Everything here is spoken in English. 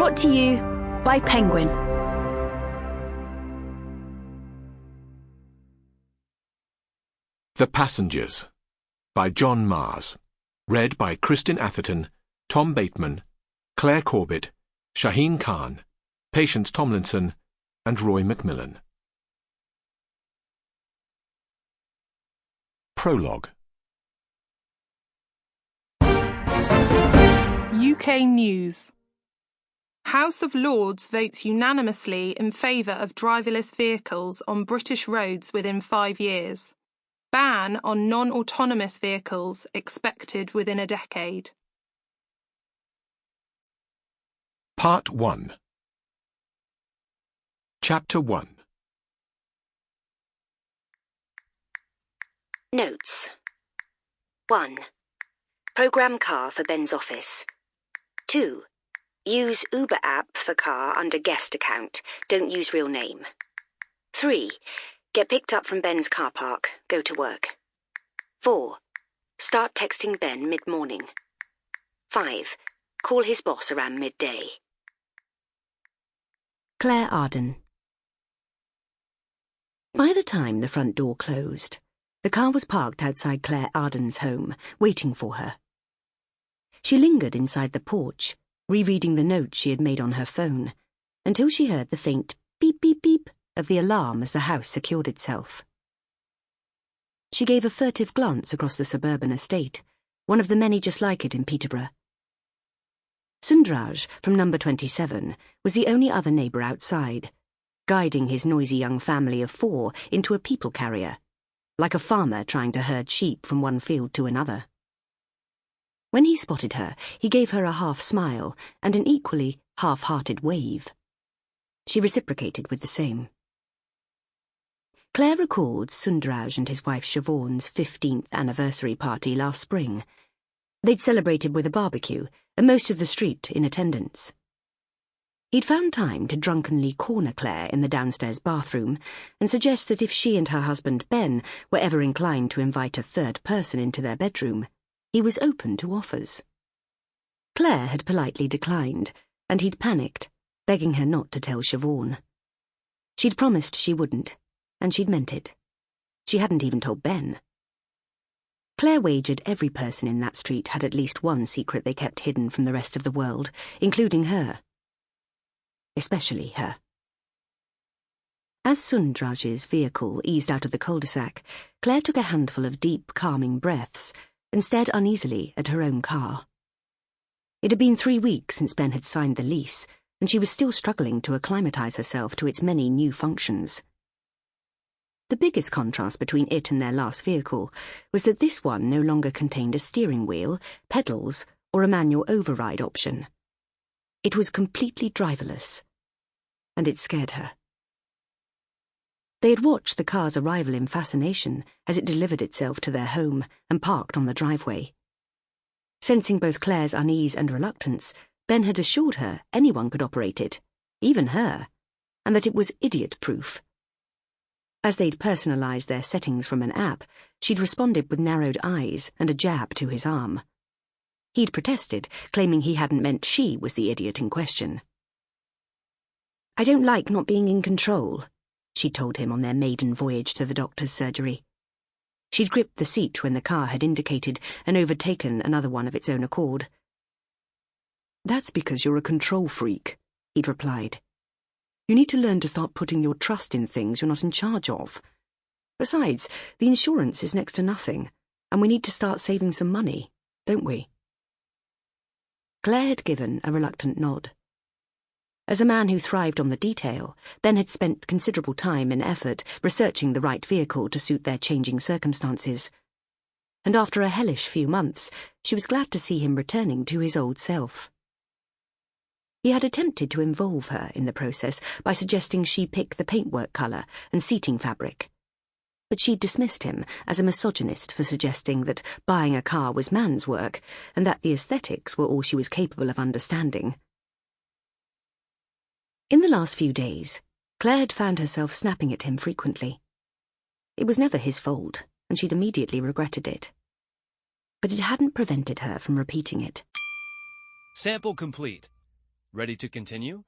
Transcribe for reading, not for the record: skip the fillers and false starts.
Brought to you by Penguin. The Passengers by John Mars. Read by Kristin Atherton, Tom Bateman, Clare Corbett, Shaheen Kahn, Patience Tomlinson, and Roy Mcmillan. Prologue. UK News. House of Lords votes unanimously in favour of driverless vehicles on British roads within 5 years. Ban on non-autonomous vehicles expected within a decade. Part 1. Chapter 1. Notes. 1. Programme car for Ben's office. 2. Use Uber app for car under guest account. Don't use real name. 3. Get picked up from Ben's car park. Go to work. 4. Start texting Ben mid-morning. 5. Call his boss around midday. Clare Arden. By the time the front door closed, the car was parked outside Clare Arden's home, waiting for her. She lingered inside the porch, rereading the notes she had made on her phone, until she heard the faint beep-beep-beep of the alarm as the house secured itself. She gave a furtive glance across the suburban estate, one of the many just like it in Peterborough. Sundraj, from number 27, was the only other neighbour outside, guiding his noisy young family of 4 into a people carrier, like a farmer trying to herd sheep from one field to another. When he spotted her, he gave her a half-smile and an equally half-hearted wave. She reciprocated with the same. Clare recalled Sundraj and his wife Siobhan's 15th anniversary party last spring. They'd celebrated with a barbecue, and most of the street in attendance. He'd found time to drunkenly corner Clare in the downstairs bathroom and suggest that if she and her husband Ben were ever inclined to invite a third person into their bedroom, he was open to offers. Clare had politely declined, and he'd panicked, begging her not to tell Siobhan. She'd promised she wouldn't, and she'd meant it. She hadn't even told Ben. Clare wagered every person in that street had at least one secret they kept hidden from the rest of the world, including her. Especially her. As Sundraj's vehicle eased out of the cul-de-sac, Clare took a handful of deep, calming breaths and stared uneasily at her own car. It had been 3 weeks since Ben had signed the lease, and she was still struggling to acclimatise herself to its many new functions. The biggest contrast between it and their last vehicle was that this one no longer contained a steering wheel, pedals, or a manual override option. It was completely driverless, and it scared her. They had watched the car's arrival in fascination as it delivered itself to their home and parked on the driveway. Sensing both Clare's unease and reluctance, Ben had assured her anyone could operate it, even her, and that it was idiot-proof. As they'd personalised their settings from an app, she'd responded with narrowed eyes and a jab to his arm. He'd protested, claiming he hadn't meant she was the idiot in question. "I don't like not being in control," she told him on their maiden voyage to the doctor's surgery. She'd gripped the seat when the car had indicated and overtaken another one of its own accord. "That's because you're a control freak," he'd replied. "You need to learn to start putting your trust in things you're not in charge of. Besides, the insurance is next to nothing, and we need to start saving some money, don't we?" Clare had given a reluctant nod. As a man who thrived on the detail, Ben had spent considerable time and effort researching the right vehicle to suit their changing circumstances. And after a hellish few months, she was glad to see him returning to his old self. He had attempted to involve her in the process by suggesting she pick the paintwork colour and seating fabric. But she dismissed him as a misogynist for suggesting that buying a car was man's work and that the aesthetics were all she was capable of understanding. In the last few days, Clare had found herself snapping at him frequently. It was never his fault, and she'd immediately regretted it. But it hadn't prevented her from repeating it. Sample complete. Ready to continue?